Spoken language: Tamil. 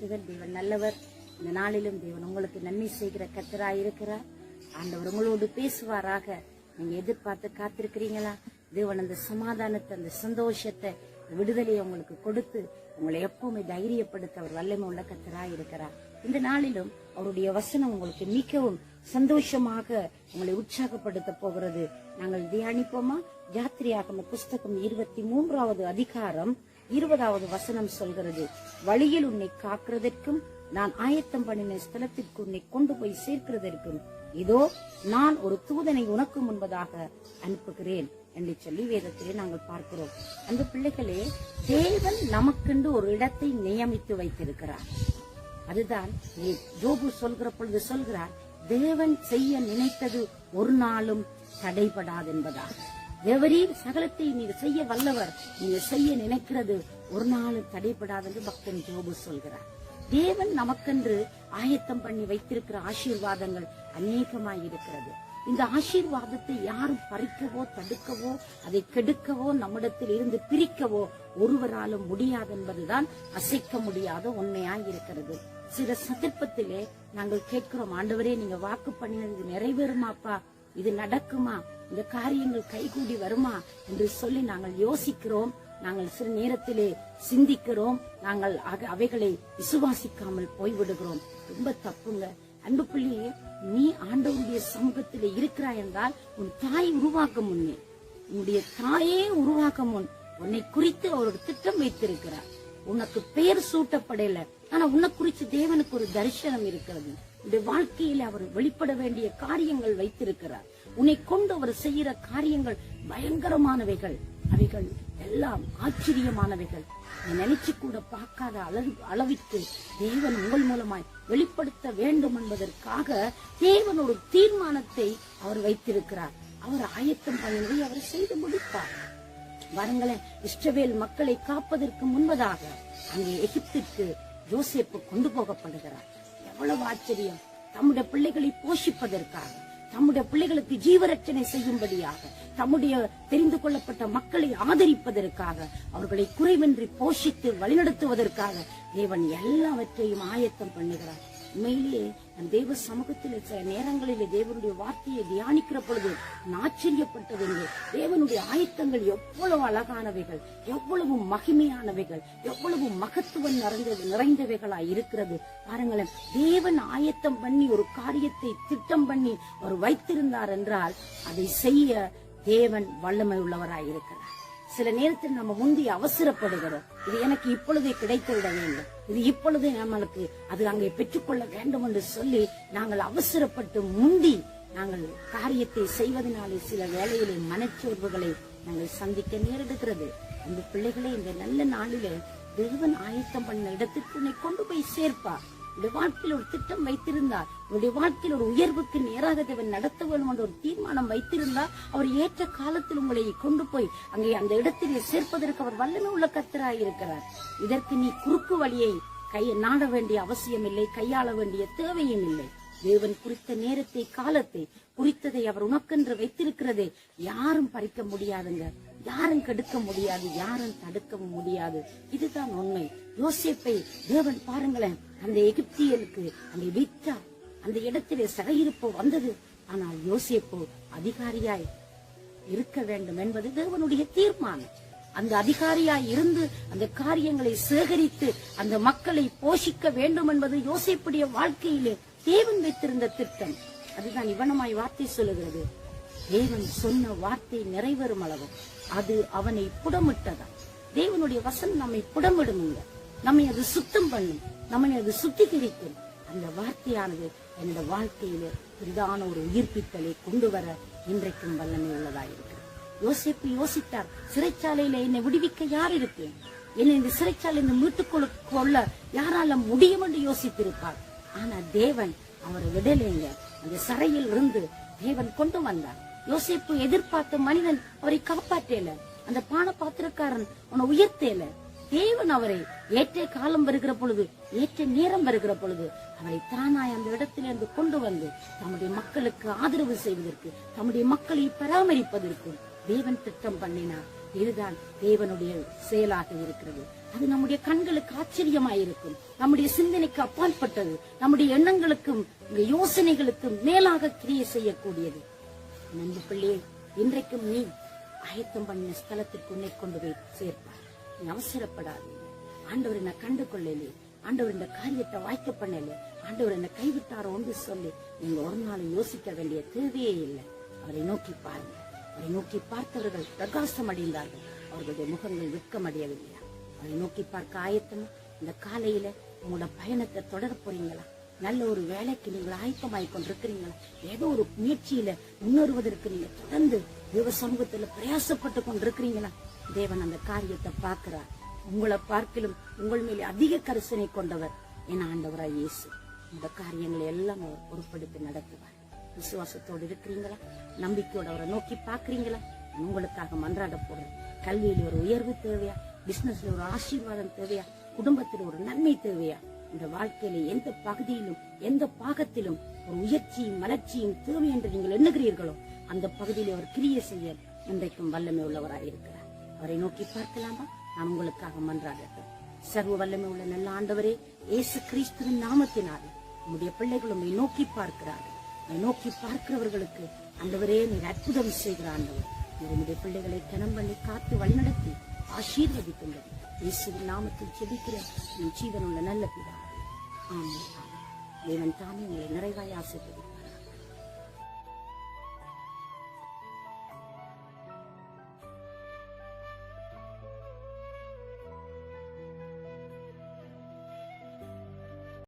வாழ்த்துதல். தேவன் நல்லவர். இந்த நாளிலும் தேவன் உங்களுக்கு நன்மை செய்கிற கர்த்தராய் இருக்கிறார். ஆண்டவர் உங்களோடு பேசுவாராக. நீங்க எதிர்பார்த்து காத்திருக்கிறீங்களா? தேவன் அந்த சமாதானத்தை, அந்த சந்தோஷத்தை, விடுதலையை உங்களுக்கு கொடுத்து உங்களை எப்பவுமே தைரியப்படுத்த அவர் வல்லமை உள்ள கர்த்தராய் இருக்கிறார். இந்த நாளிலும் அவருடைய வசனம் உங்களுக்கு மிகவும் சந்தோஷமாக உங்களை உற்சாகப்படுத்த போகிறது. நாங்கள் தியானிப்போமா? யாத்திரையாகம புஸ்தகம் 23வது அதிகாரம் 20வது வசனம் சொல்கிறது, வழியில் உன்னை காக்கிறதற்கும் நான் ஆயத்தம் பண்ணின ஸ்தலத்திற்கு உன்னை கொண்டு போய் சேர்க்கிறதற்கும் இதோ நான் ஒரு தூதனை உனக்கு முன்பதாக அனுப்புகிறேன் என்று சொல்லி வேதத்திலே நாங்கள் பார்க்கிறோம். அந்த பிள்ளைகளே, தேவன் நமக்கென்று ஒரு இடத்தை நியமித்து வைத்திருக்கிறார். அதுதான் யோபு சொல்கிற பொழுது சொல்கிறார், தேவன் செய்ய நினைத்தது ஒரு நாளும் தடைபடாது என்பதாக. தேவரீர் சகலத்தை நீங்க செய்ய வல்லவர், நீங்க செய்ய நினைக்கிறது ஒரு நாளும் தடைபடாது என்று பக்தன் யோபு சொல்கிறார். தேவன் நமக்கென்று ஆயத்தம் பண்ணி வைத்திருக்கிற ஆசீர்வாதங்கள் அநேகமாய் இருக்கிறது. இந்த ஆசீர்வாதத்தை யாரும் பறிக்கவோ தடுக்கவோ அதை கெடுக்கவோ நம்மிடத்தில் இருந்து பிரிக்கவோ ஒருவராலும் முடியாது என்பதுதான் அசைக்க முடியாத உண்மையாய் இருக்கிறது. சில சந்தர்ப்பத்திலே நாங்கள் கேட்கிறோம், ஆண்டவரே நீங்க வாக்கு பண்ணினது நிறைவேறுமாப்பா, இது நடக்குமா, இந்த காரியங்கள் கைகூடி வருமா என்று சொல்லி நாங்கள் யோசிக்கிறோம். நாங்கள் சில நேரத்திலே சிந்திக்கிறோம். நாங்கள் அவைகளை விசுவாசிக்காமல் போய்விடுகிறோம். ரொம்ப தப்புங்க. அன்பு பிள்ளையே, நீ ஆண்டவருடைய சமூகத்திலே இருக்கிறாய் என்றால் உன் தாய் உருவாக்க முன்னே, உன்னுடைய தாயே உருவாக்க முன் உன்னை குறித்து அவர் ஒரு திட்டம் வைத்திருக்கிறார். உனக்கு பெயர் சூட்டப்படல, ஆனா உன்னை குறித்து தேவனுக்கு ஒரு தரிசனம் இருக்கிறது. இந்த வாழ்க்கையில அவர் வெளிப்பட வேண்டிய காரியங்கள் வைத்திருக்கிறார். உன்னை கொண்டு அவர் செய்கிற காரியங்கள் பயங்கரமானவைகள், அவைகள் எல்லாம் ஆச்சரியமானவைகள். நீ நினைச்சு கூட பார்க்காத அளவிற்கு தேவன் உங்கள் மூலமாய் வெளிப்படுத்த வேண்டும் என்பதற்காக தேவன் ஒரு தீர்மானத்தை அவர் வைத்திருக்கிறார். அவர் ஆயத்தம் பண்ணினதை அவர் செய்து முடிப்பார். பாருங்களேன், இஸ்ரவேல் மக்களை காப்பதற்கு முன்பதாக அங்கே எகிப்திற்கு யோசேப்பு கொண்டு போகப்படுகிறார். எவ்வளவு ஆச்சரியம்! தம்முடைய பிள்ளைகளை போஷிப்பதற்காக, தம்முடைய பிள்ளைகளுக்கு ஜீவரட்சணை செய்யும்படியாக, தம்முடைய தெரிந்து கொள்ளப்பட்ட மக்களை ஆதரிப்பதற்காக, அவர்களை குறைவின்றி போஷித்து வழிநடத்துவதற்காக தேவன் எல்லாவற்றையும் ஆயத்தம் பண்ணுகிறார். உண்மையிலேயே தேவ சமூகத்தில் சில நேரங்களிலே தேவனுடைய வார்த்தையை தியானிக்கிற பொழுது ஆச்சரியப்பட்டதுங்க. தேவனுடைய ஆயத்தங்கள் எவ்வளவு அழகானவைகள், எவ்வளவு மகிமையானவைகள், எவ்வளவு மகத்துவம் நிறைந்தவைகளாய் இருக்கிறது. பாருங்களேன், தேவன் ஆயத்தம் பண்ணி ஒரு காரியத்தை திட்டம் பண்ணி அவர் வைத்திருந்தார் என்றால் அதை செய்ய தேவன் வல்லமை உள்ளவராய் இருக்கிறார். சில நேரத்தில் நம்ம முந்தி அவசரப்படுகிறோம். இது எனக்கு இப்பொழுதே கிடைத்து விட வேண்டும், இது இப்பொழுதே நம்மளுக்கு அது அங்கே பெற்றுக்கொள்ள வேண்டும் என்று சொல்லி நாங்கள் அவசரப்பட்டு முந்தி நாங்கள் காரியத்தை செய்வதனாலே சில வேளையிலே மனச்சோர்வுகளை நாங்கள் சந்திக்க நேரிடுகிறது. அந்த பிள்ளைகளை இந்த நல்ல நாளிலே தேவன் ஆயத்தம் பண்ண இடத்திற்கு உன்னை கொண்டு போய் சேர்ப்பார். உடைய வாழ்க்கையில் ஒரு திட்டம் வைத்திருந்தார், உடைய வாழ்க்கையில் ஒரு உயர்வுக்கு நேராக தேவன் நடத்த வேண்டும் என்ற ஒரு தீர்மானம் வைத்திருந்தார். அவர் ஏற்ற காலத்தில் உங்களை கொண்டு போய் அங்கே அந்த இடத்திலே சேர்ப்பதற்கு அவர் வல்லமை உள்ள கர்த்தராய் இருக்கிறார். இதற்கு நீ குறுக்கு வழியை நாட வேண்டிய அவசியம் இல்லை, கையாள வேண்டிய தேவையும் இல்லை. தேவன் குறித்த நேரத்தை, காலத்தை, குறித்ததை அவர் உனக்கென்று வைத்திருக்கிறதை யாரும் பறிக்க முடியாதுங்க, யாரும் கெடுக்க முடியாது, யாரும் தடுக்கவும் முடியாது. இதுதான் உண்மை. யோசேப்பை தேவன் பாருங்களேன், அந்த எகிப்தியருக்கு அங்கே விற்றா, அந்த இடத்திலே சிறையிருப்பு வந்தது. ஆனால் யோசேப்பு அதிகாரியாய் இருக்க வேண்டும் என்பது தேவனுடைய தீர்மானம். அந்த அதிகாரியாய் இருந்து அந்த காரியங்களை சேகரித்து அந்த மக்களை போஷிக்க வேண்டும் என்பது யோசேப்புடைய வாழ்க்கையிலே தேவன் வைத்திருந்த திட்டம். அதுதான் இவனமாய் வார்த்தை சொல்லுகிறது, தேவன் சொன்ன வார்த்தை நிறைவேறும் அளவு அது அவனை புடமிட்டதா. தேவனுடைய வசனம் நம்மை புடமிடுங்க, நம்மை அது சுத்தம் பண்ணும், நம்மை அது சுத்திகரிக்கும். அந்த வார்த்தையானது என்னோட வாழ்க்கையில பெரிதான ஒரு உயிர்ப்பித்தலை கொண்டு வர இன்றைக்கும் வல்லமை உள்ளதாயிருக்கிறது. யோசேப்பு யோசித்தார், சிறைச்சாலையில என்னை விடுவிக்க யார் இருக்கு, என்னை இந்த சிறைச்சாலையில மீட்டுக் கொள்ள யாரால முடியும் என்று யோசித்திருப்பார். ஆனா தேவன் அவரை விடலைங்க. அந்த சிறையில் இருந்து தேவன் கொண்டு வந்தார். யோசேப்பு எதிர்பார்த்த மனிதன் அவரை காப்பாற்றல, அந்த பான பாத்திரக்காரன் அவனை உயர்த்தல. தேவன் அவரை ஏற்ற காலம் வருகிற பொழுது, ஏற்ற நேரம் வருகிற பொழுது அவரை தானாய் அந்த இடத்திலிருந்து கொண்டு வந்து தம்முடைய மக்களுக்கு ஆதரவு செய்வதற்கு, தம்முடைய மக்களை பராமரிப்பதற்கு தேவன் திட்டம் பண்ணினார். இதுதான் தேவனுடைய செயலாக இருக்கிறது. அது நம்முடைய கண்களுக்கு ஆச்சரியமாயிருக்கும், நம்முடைய சிந்தனைக்கு அப்பாற்பட்டது, நம்முடைய எண்ணங்களுக்கும் யோசனைகளுக்கும் மேலாக கிரியை செய்யக்கூடியது. நண்பு பிள்ளையே, இன்றைக்கும் நீ ஆயத்தம் பண்ணின ஸ்தலத்திற்கு உன்னை கொண்டு போய் சேர்ப்பார். நீ அவசரப்படாதே. ஆண்டவர் என்ன கண்டு கொள்ளலே, ஆண்டவர் இந்த காரியத்தை வாய்க்க பண்ணல, ஆண்டவர் என்ன கைவிட்டாரோ ஒன்று சொல்லி நீங்க ஒரு நாள் யோசிக்க வேண்டிய தேவையே இல்லை. அவரை நோக்கி பாருங்க. அவரை நோக்கி பார்த்தவர்கள் பிரகாசம் அடைந்தார்கள், அவர்களுடைய முகங்கள் வெட்கம் அடையவில்லையா? அவரை நோக்கி பார்க்க ஆயத்தமா? இந்த காலையில உங்களோட பயணத்தை தொடர போறீங்களா? நல்ல ஒரு வேலைக்கு நீங்கள் ஆயத்தமாய் கொண்டிருக்கிறீங்களா? ஏதோ ஒரு முயற்சியில முன்னேறுவதற்கு நீங்க தொடர்ந்து தேவ சமூகத்துல பிரயாசப்பட்டு கொண்டிருக்கிறீங்களா? தேவன் அந்த காரியத்தை பார்க்கிறார். உங்களை பார்க்கலும் உங்கள் மேலே அதிக கரிசனை கொண்டவர் என ஆண்டவராய் இயேசு. இந்த காரியங்களை எல்லாம் அவர் பொறுப்படுத்தி நடத்துவார். விசுவாசத்தோடு இருக்கிறீங்களா? நம்பிக்கையோட அவரை நோக்கி பாக்குறீங்களா? உங்களுக்காக மன்றாட போறேன். கல்வியில ஒரு உயர்வு தேவையா? பிசினஸ்ல ஒரு ஆசீர்வாதம் தேவையா? குடும்பத்தில் ஒரு நன்மை தேவையா? இந்த வாழ்க்கையில எந்த பகுதியிலும் எந்த பாகத்திலும் ஒரு உயர்ச்சியும் மலர்ச்சியும் தேவை என்று நீங்கள் எண்ணுகிறீர்களோ அந்த பகுதியில அவர் கிரியை செய்ய இன்றைக்கும் வல்லமை உள்ளவராயிருக்கிறார். அவரை நோக்கி பார்க்கலாமா? நான் உங்களுக்காக மன்றாடட்டும். சர்வ வல்லமை உள்ள நல்ல ஆண்டவரே, இயேசு கிறிஸ்துவின் நாமத்தினால் நம்முடைய பிள்ளைகள் உங்களை நோக்கி பார்க்கிறார்கள். நோக்கி பார்க்கிறவர்களுக்கு ஆண்டவரே நீர் அற்புதம் செய்கிற ஆண்டவர். நம்முடைய பிள்ளைகளை கனம் பண்ணி காத்து வழிநடத்தி ஆசீர்வதிக்கின்றது. இயேசுவின் நாமத்தில் ஜெபிக்கிற ஜீவனுள்ள நல்ல பிதாவே, ஆமென். தேவன் தாமே உங்களை நிறைவாய் ஆசீர்வதிக்கிறார்.